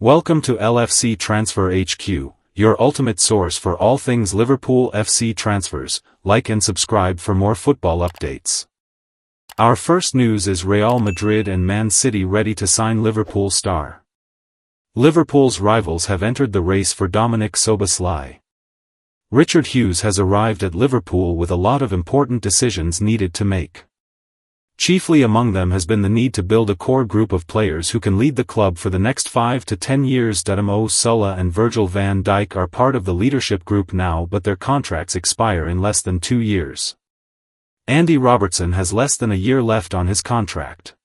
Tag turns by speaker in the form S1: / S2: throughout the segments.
S1: Welcome to LFC Transfer HQ, your ultimate source for all things Liverpool FC transfers. Like and subscribe for more football updates. Our first news is Real Madrid and Man City ready to sign Liverpool star. Liverpool's rivals have entered the race for Dominik Szoboszlai. Richard Hughes has arrived at Liverpool with a lot of important decisions needed to make. Chiefly among them has been the need to build a core group of players who can lead the club for the next 5 to 10 years. Dominik Szoboszlai and Virgil van Dijk are part of the leadership group now, but their contracts expire in less than 2 years. Andy Robertson has less than a year left on his contract.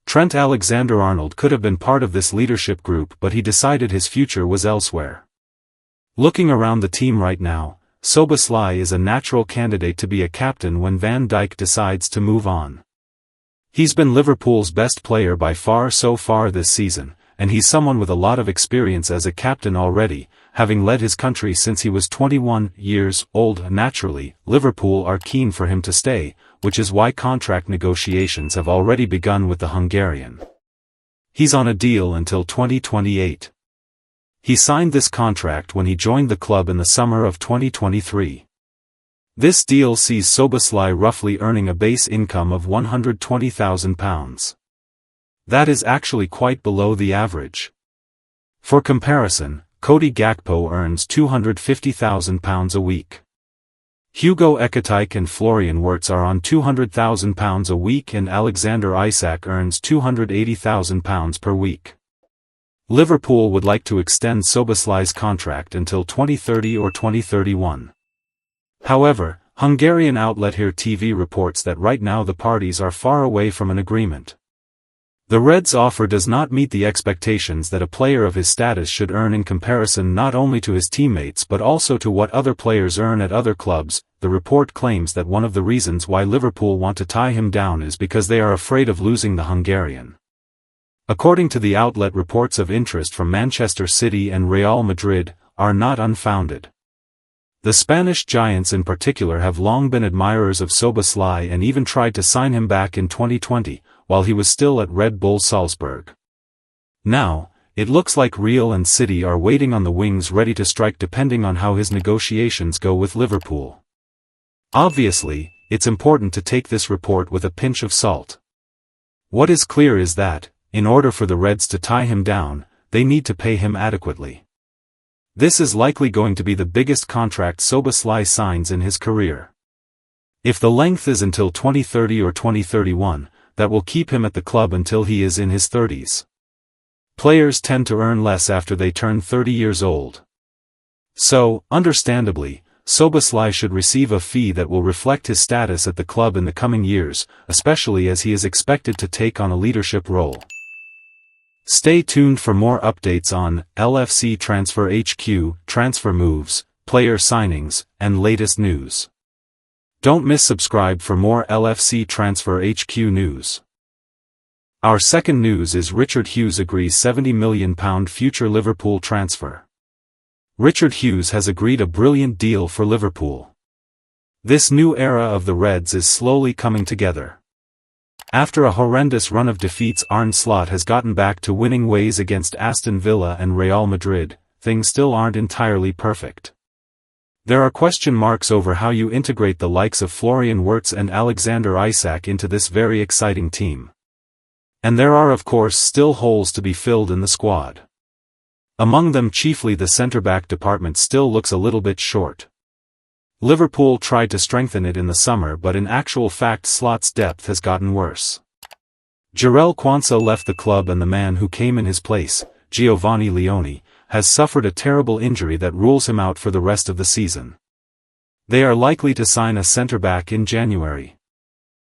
S1: Trent Alexander-Arnold could have been part of this leadership group, but he decided his future was elsewhere. Looking around the team right now, Szoboszlai is a natural candidate to be a captain when Van Dijk decides to move on. He's been Liverpool's best player by far so far this season, and he's someone with a lot of experience as a captain already, having led his country since he was 21 years old. Naturally, Liverpool are keen for him to stay, which is why contract negotiations have already begun with the Hungarian. He's on a deal until 2028. He signed this contract when he joined the club in the summer of 2023. This deal sees Szoboszlai roughly earning a base income of £120,000. That is actually quite below the average. For comparison, Cody Gakpo earns £250,000 a week. Hugo Ekitike and Florian Wirtz are on £200,000 a week, and Alexander Isak earns £280,000 per week. Liverpool would like to extend Szoboszlai's contract until 2030 or 2031. However, Hungarian outlet Here TV reports that right now the parties are far away from an agreement. The Reds' offer does not meet the expectations that a player of his status should earn in comparison not only to his teammates but also to what other players earn at other clubs. The report claims that one of the reasons why Liverpool want to tie him down is because they are afraid of losing the Hungarian. According to the outlet, reports of interest from Manchester City and Real Madrid are not unfounded. The Spanish giants in particular have long been admirers of Szoboszlai and even tried to sign him back in 2020, while he was still at Red Bull Salzburg. Now, it looks like Real and City are waiting on the wings, ready to strike depending on how his negotiations go with Liverpool. Obviously, it's important to take this report with a pinch of salt. What is clear is that, in order for the Reds to tie him down, they need to pay him adequately. This is likely going to be the biggest contract Szoboszlai signs in his career. If the length is until 2030 or 2031, that will keep him at the club until he is in his 30s. Players tend to earn less after they turn 30 years old. So, understandably, Szoboszlai should receive a fee that will reflect his status at the club in the coming years, especially as he is expected to take on a leadership role. Stay tuned for more updates on LFC Transfer HQ, transfer moves, player signings, and latest news. Don't miss subscribe for more LFC Transfer HQ news. Our second news is Richard Hughes agrees £70 million future Liverpool transfer. Richard Hughes has agreed a brilliant deal for Liverpool. This new era of the Reds is slowly coming together. After a horrendous run of defeats, Arne Slot has gotten back to winning ways against Aston Villa and Real Madrid. Things still aren't entirely perfect. There are question marks over how you integrate the likes of Florian Wirtz and Alexander Isak into this very exciting team. And there are of course still holes to be filled in the squad. Among them chiefly the centre-back department still looks a little bit short. Liverpool tried to strengthen it in the summer, but in actual fact Slot's depth has gotten worse. Jarell Quansah left the club and the man who came in his place, Giovanni Leone, has suffered a terrible injury that rules him out for the rest of the season. They are likely to sign a centre-back in January.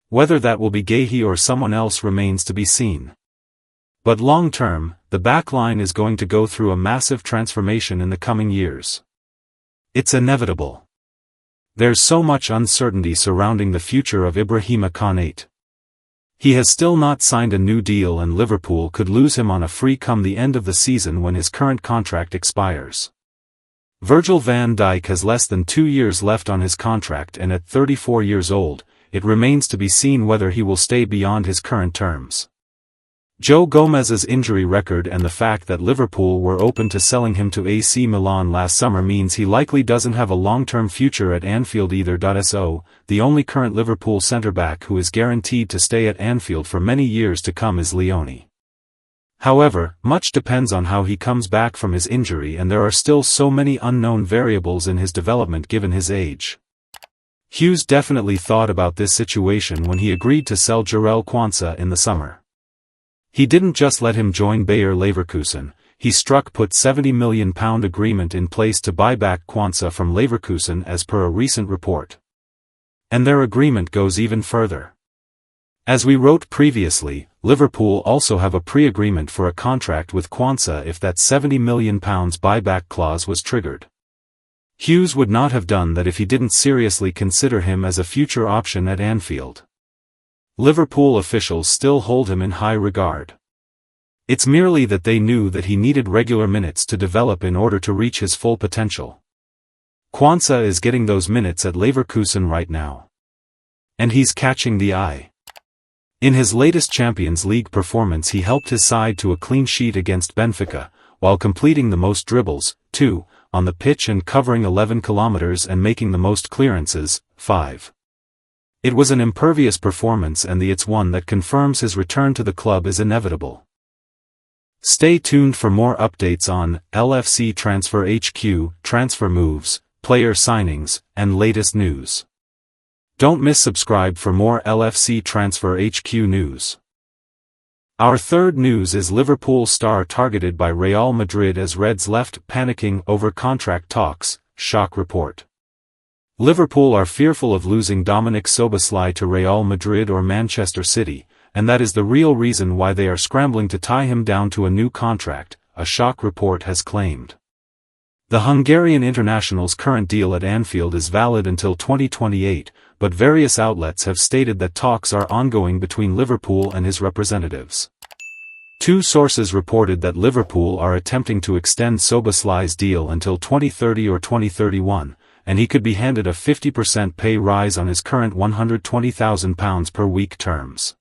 S1: Whether that will be Guehi or someone else remains to be seen. But long-term, the back line is going to go through a massive transformation in the coming years. It's inevitable. There's so much uncertainty surrounding the future of Ibrahima Konate. He has still not signed a new deal and Liverpool could lose him on a free come the end of the season when his current contract expires. Virgil van Dijk has less than 2 years left on his contract, and at 34 years old, it remains to be seen whether he will stay beyond his current terms. Joe Gomez's injury record and the fact that Liverpool were open to selling him to AC Milan last summer means he likely doesn't have a long-term future at Anfield either. So, the only current Liverpool centre-back who is guaranteed to stay at Anfield for many years to come is Leone. However, much depends on how he comes back from his injury, and there are still so many unknown variables in his development given his age. Hughes definitely thought about this situation when he agreed to sell Jarell Quansah in the summer. He didn't just let him join Bayer Leverkusen, he put £70 million agreement in place to buy back Quansah from Leverkusen as per a recent report. And their agreement goes even further. As we wrote previously, Liverpool also have a pre-agreement for a contract with Quansah if that £70 million buyback clause was triggered. Hughes would not have done that if he didn't seriously consider him as a future option at Anfield. Liverpool officials still hold him in high regard. It's merely that they knew that he needed regular minutes to develop in order to reach his full potential. Quansah is getting those minutes at Leverkusen right now. And he's catching the eye. In his latest Champions League performance he helped his side to a clean sheet against Benfica, while completing the most dribbles, 2, on the pitch and covering 11 kilometers and making the most clearances, 5. It was an impervious performance, and it's one that confirms his return to the club is inevitable. Stay tuned for more updates on LFC Transfer HQ, transfer moves, player signings, and latest news. Don't miss subscribe for more LFC Transfer HQ news. Our third news is Liverpool star targeted by Real Madrid as Reds left panicking over contract talks, shock report. Liverpool are fearful of losing Dominik Szoboszlai to Real Madrid or Manchester City, and that is the real reason why they are scrambling to tie him down to a new contract, a shock report has claimed. The Hungarian international's current deal at Anfield is valid until 2028, but various outlets have stated that talks are ongoing between Liverpool and his representatives. Two sources reported that Liverpool are attempting to extend Szoboszlai's deal until 2030 or 2031, and he could be handed a 50% pay rise on his current £120,000 per week terms.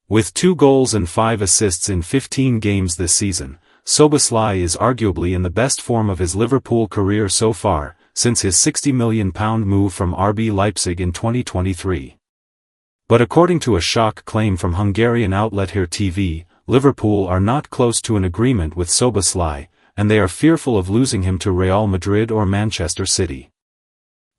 S1: With 2 goals and 5 assists in 15 games this season, Szoboszlai is arguably in the best form of his Liverpool career so far, since his £60 million move from RB Leipzig in 2023. But according to a shock claim from Hungarian outlet Here TV, Liverpool are not close to an agreement with Szoboszlai, and they are fearful of losing him to Real Madrid or Manchester City.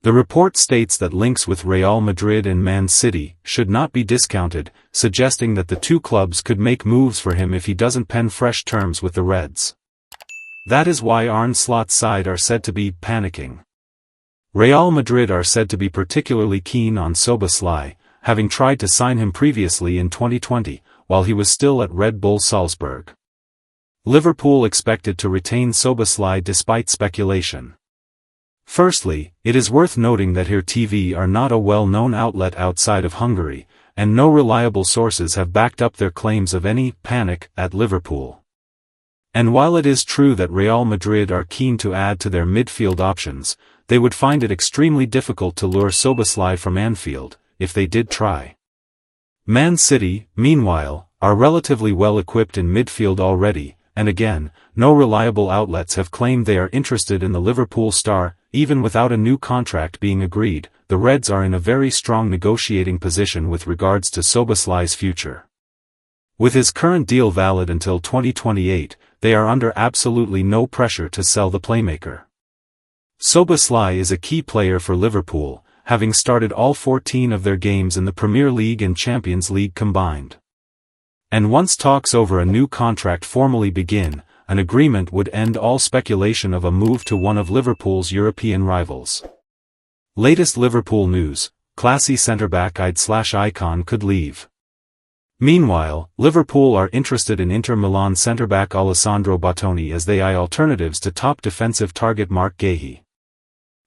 S1: The report states that links with Real Madrid and Man City should not be discounted, suggesting that the two clubs could make moves for him if he doesn't pen fresh terms with the Reds. That is why Arne Slot's side are said to be panicking. Real Madrid are said to be particularly keen on Szoboszlai, having tried to sign him previously in 2020, while he was still at Red Bull Salzburg. Liverpool expected to retain Szoboszlai despite speculation. Firstly, it is worth noting that Here TV are not a well-known outlet outside of Hungary, and no reliable sources have backed up their claims of any panic at Liverpool. And while it is true that Real Madrid are keen to add to their midfield options, they would find it extremely difficult to lure Szoboszlai from Anfield, if they did try. Man City, meanwhile, are relatively well equipped in midfield already, and again, no reliable outlets have claimed they are interested in the Liverpool star. Even without a new contract being agreed, the Reds are in a very strong negotiating position with regards to Szoboszlai's future. With his current deal valid until 2028, they are under absolutely no pressure to sell the playmaker. Szoboszlai is a key player for Liverpool, having started all 14 of their games in the Premier League and Champions League combined. And once talks over a new contract formally begin, an agreement would end all speculation of a move to one of Liverpool's European rivals. Latest Liverpool news: classy centre-back icon could leave. Meanwhile, Liverpool are interested in Inter Milan centre-back Alessandro Bastoni as they eye alternatives to top defensive target Marc Guehi.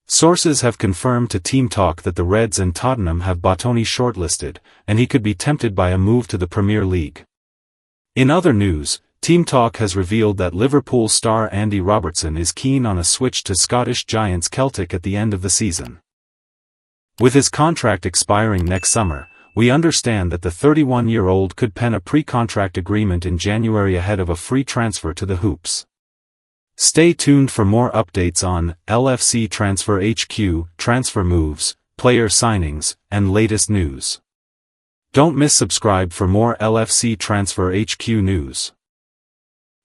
S1: Sources have confirmed to Team Talk that the Reds and Tottenham have Bastoni shortlisted, and he could be tempted by a move to the Premier League. In other news, Team Talk has revealed that Liverpool star Andy Robertson is keen on a switch to Scottish giants Celtic at the end of the season. With his contract expiring next summer, we understand that the 31-year-old could pen a pre-contract agreement in January ahead of a free transfer to the Hoops. Stay tuned for more updates on LFC Transfer HQ, transfer moves, player signings, and latest news. Don't miss subscribe for more LFC Transfer HQ news.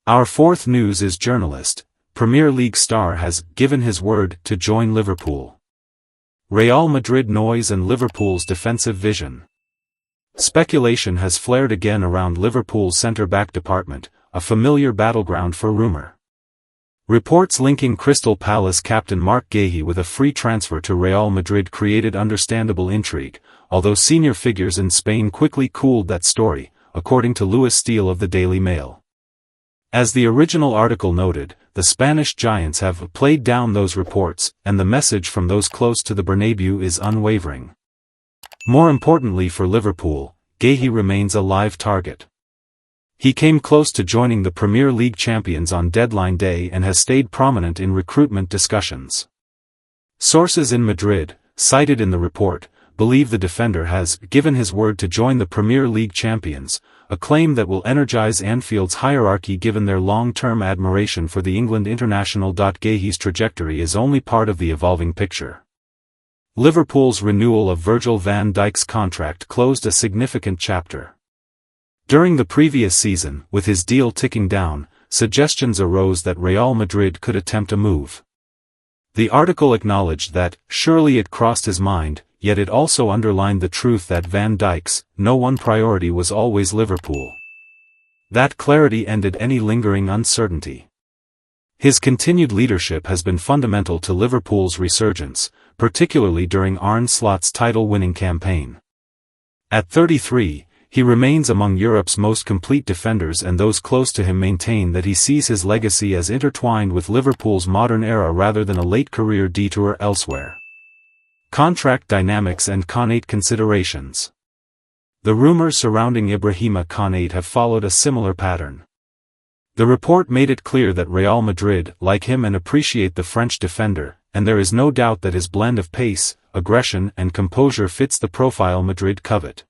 S1: Our fourth news is journalist, Premier League star has given his word to join Liverpool. Real Madrid noise and Liverpool's defensive vision. Speculation has flared again around Liverpool's centre-back department, a familiar battleground for rumour. Reports linking Crystal Palace captain Marc Guehi with a free transfer to Real Madrid created understandable intrigue, although senior figures in Spain quickly cooled that story, according to Luis Steele of the Daily Mail. As the original article noted, the Spanish giants have played down those reports, and the message from those close to the Bernabeu is unwavering. More importantly for Liverpool, Guehi remains a live target. He came close to joining the Premier League champions on deadline day and has stayed prominent in recruitment discussions. Sources in Madrid, cited in the report, believe the defender has given his word to join the Premier League champions, a claim that will energize Anfield's hierarchy given their long-term admiration for the England international. Guehi's trajectory is only part of the evolving picture. Liverpool's renewal of Virgil van Dijk's contract closed a significant chapter. During the previous season, with his deal ticking down, suggestions arose that Real Madrid could attempt a move. The article acknowledged that, surely it crossed his mind, yet it also underlined the truth that Van Dijk's #1 priority was always Liverpool. That clarity ended any lingering uncertainty. His continued leadership has been fundamental to Liverpool's resurgence, particularly during Arne Slot's title-winning campaign. At 33, he remains among Europe's most complete defenders, and those close to him maintain that he sees his legacy as intertwined with Liverpool's modern era rather than a late career detour elsewhere. Contract dynamics and Konate considerations. The rumors surrounding Ibrahima Konate have followed a similar pattern. The report made it clear that Real Madrid like him and appreciate the French defender, and there is no doubt that his blend of pace, aggression and composure fits the profile Madrid covet.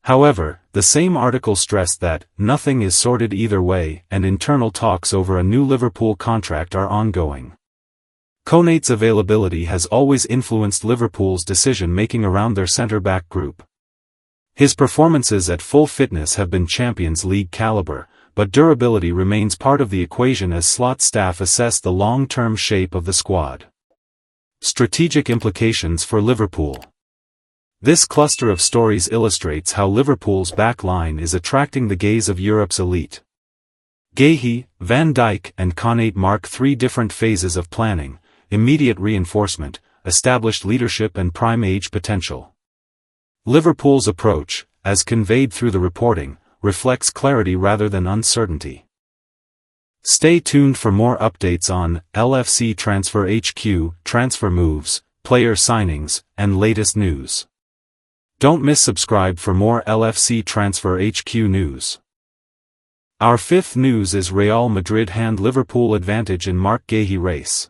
S1: However, the same article stressed that nothing is sorted either way, and internal talks over a new Liverpool contract are ongoing. Konate's availability has always influenced Liverpool's decision-making around their centre-back group. His performances at full fitness have been Champions League caliber, but durability remains part of the equation as Slot staff assess the long-term shape of the squad. Strategic implications for Liverpool. This cluster of stories illustrates how Liverpool's back line is attracting the gaze of Europe's elite. Guehi, Van Dijk and Konate mark three different phases of planning: immediate reinforcement, established leadership and prime age potential. Liverpool's approach, as conveyed through the reporting, reflects clarity rather than uncertainty. Stay tuned for more updates on LFC Transfer HQ, transfer moves, player signings, and latest news. Don't miss subscribe for more LFC Transfer HQ news. Our fifth news is Real Madrid hand Liverpool advantage in Marc Guehi race.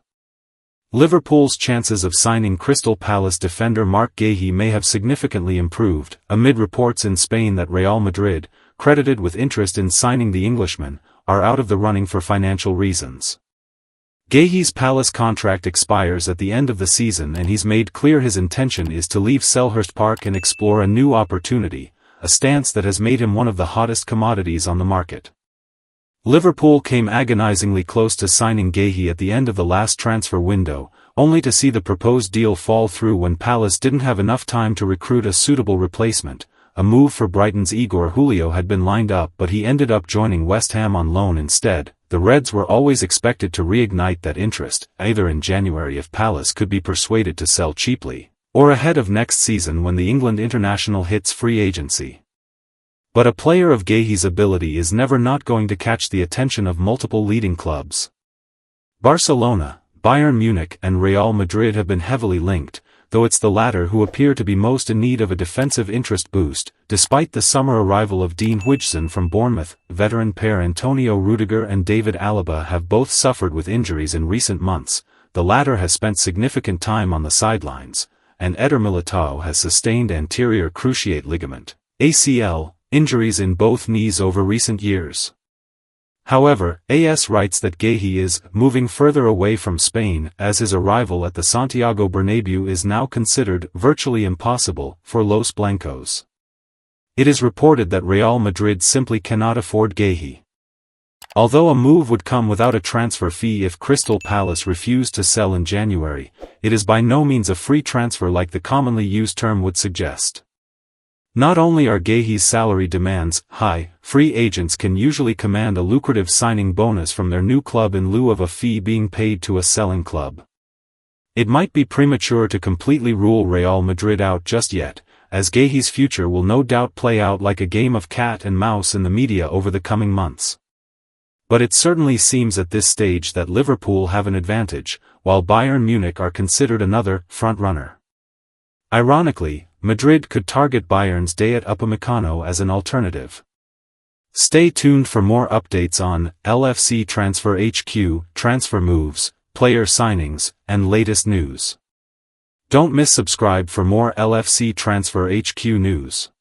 S1: Liverpool's chances of signing Crystal Palace defender Marc Guehi may have significantly improved, amid reports in Spain that Real Madrid, credited with interest in signing the Englishman, are out of the running for financial reasons. Guehi's Palace contract expires at the end of the season, and he's made clear his intention is to leave Selhurst Park and explore a new opportunity, a stance that has made him one of the hottest commodities on the market. Liverpool came agonizingly close to signing Guehi at the end of the last transfer window, only to see the proposed deal fall through when Palace didn't have enough time to recruit a suitable replacement. A move for Brighton's Igor Julio had been lined up, but he ended up joining West Ham on loan instead. The Reds were always expected to reignite that interest, either in January if Palace could be persuaded to sell cheaply, or ahead of next season when the England international hits free agency. But a player of Guehi's ability is never not going to catch the attention of multiple leading clubs. Barcelona, Bayern Munich and Real Madrid have been heavily linked, though it's the latter who appear to be most in need of a defensive interest boost. Despite the summer arrival of Dean Huijsen from Bournemouth, veteran pair Antonio Rudiger and David Alaba have both suffered with injuries in recent months. The latter has spent significant time on the sidelines, and Eder Militao has sustained anterior cruciate ligament (ACL) injuries in both knees over recent years. However, AS writes that Guehi is moving further away from Spain as his arrival at the Santiago Bernabéu is now considered virtually impossible for Los Blancos. It is reported that Real Madrid simply cannot afford Guehi. Although a move would come without a transfer fee if Crystal Palace refused to sell in January, it is by no means a free transfer like the commonly used term would suggest. Not only are Guehi's salary demands high, free agents can usually command a lucrative signing bonus from their new club in lieu of a fee being paid to a selling club. It might be premature to completely rule Real Madrid out just yet, as Guehi's future will no doubt play out like a game of cat and mouse in the media over the coming months. But it certainly seems at this stage that Liverpool have an advantage, while Bayern Munich are considered another front-runner. Ironically, Madrid could target Bayern's Dayot Upamecano as an alternative. Stay tuned for more updates on LFC Transfer HQ, transfer moves, player signings, and latest news. Don't miss subscribe for more LFC Transfer HQ news.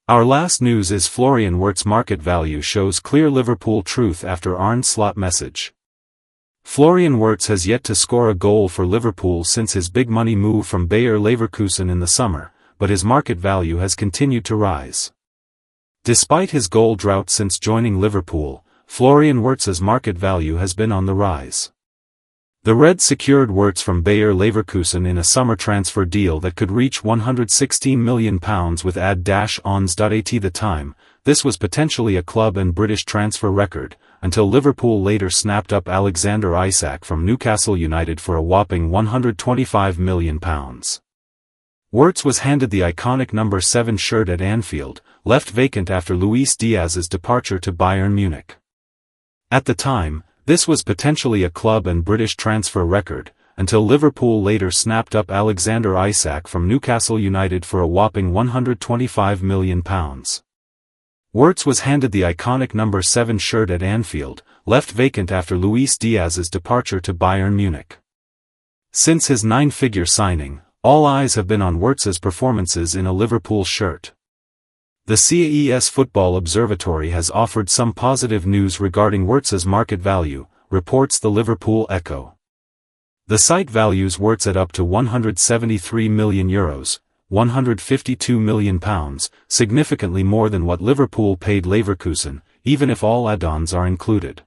S1: Our last news is Florian Wirtz market value shows clear Liverpool truth after Arne Slot message. Florian Wirtz has yet to score a goal for Liverpool since his big money move from Bayer Leverkusen in the summer, but his market value has continued to rise. Despite his goal drought since joining Liverpool, Florian Wirtz's market value has been on the rise. The Reds secured Wirtz from Bayer Leverkusen in a summer transfer deal that could reach £116 million with ad-ons.at the time. This was potentially a club and British transfer record, until Liverpool later snapped up Alexander Isak from Newcastle United for a whopping £125 million. Wirtz was handed the iconic number 7 shirt at Anfield, left vacant after Luis Diaz's departure to Bayern Munich. At the time, this was potentially a club and British transfer record, until Liverpool later snapped up Alexander Isak from Newcastle United for a whopping £125 million. Wirtz was handed the iconic number 7 shirt at Anfield, left vacant after Luis Diaz's departure to Bayern Munich. Since his 9-figure signing, all eyes have been on Wirtz's performances in a Liverpool shirt. The CES Football Observatory has offered some positive news regarding Wirtz's market value, reports the Liverpool Echo. The site values Wirtz at up to €173 million, £152 million, significantly more than what Liverpool paid Leverkusen, even if all add-ons are included.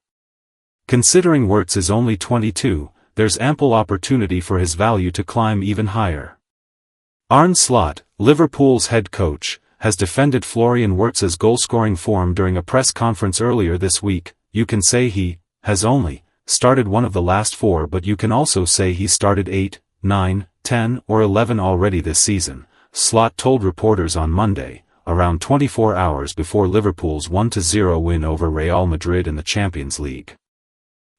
S1: Considering Wirtz is only 22, there's ample opportunity for his value to climb even higher. Arne Slot, Liverpool's head coach, has defended Florian Wirtz's goal-scoring form during a press conference earlier this week. You can say he has only started one of the last 4, but you can also say he started 8, 9, 10, or 11 already this season, Slot told reporters on Monday, around 24 hours before Liverpool's 1-0 win over Real Madrid in the Champions League.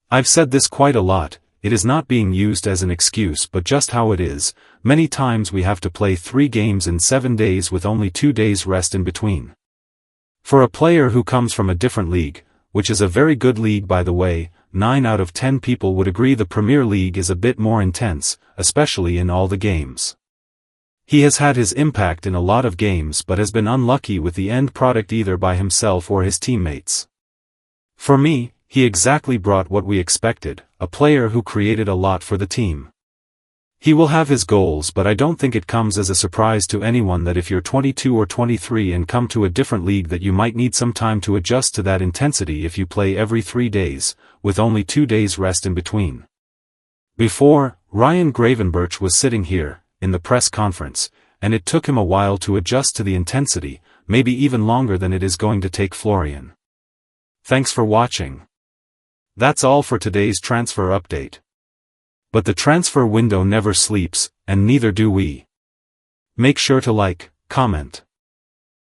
S1: I've said this quite a lot. It is not being used as an excuse but just how it is. Many times we have to play 3 games in 7 days with only 2 days rest in between. For a player who comes from a different league, which is a very good league by the way, 9 out of 10 people would agree the Premier League is a bit more intense, especially in all the games. He has had his impact in a lot of games but has been unlucky with the end product either by himself or his teammates. For me, he exactly brought what we expected, a player who created a lot for the team. He will have his goals, but I don't think it comes as a surprise to anyone that if you're 22 or 23 and come to a different league that you might need some time to adjust to that intensity if you play every 3 days, with only 2 days rest in between. Before, Ryan Gravenberch was sitting here, in the press conference, and it took him a while to adjust to the intensity, maybe even longer than it is going to take Florian. Thanks for watching. That's all for today's transfer update. But the transfer window never sleeps, and neither do we. Make sure to like, comment,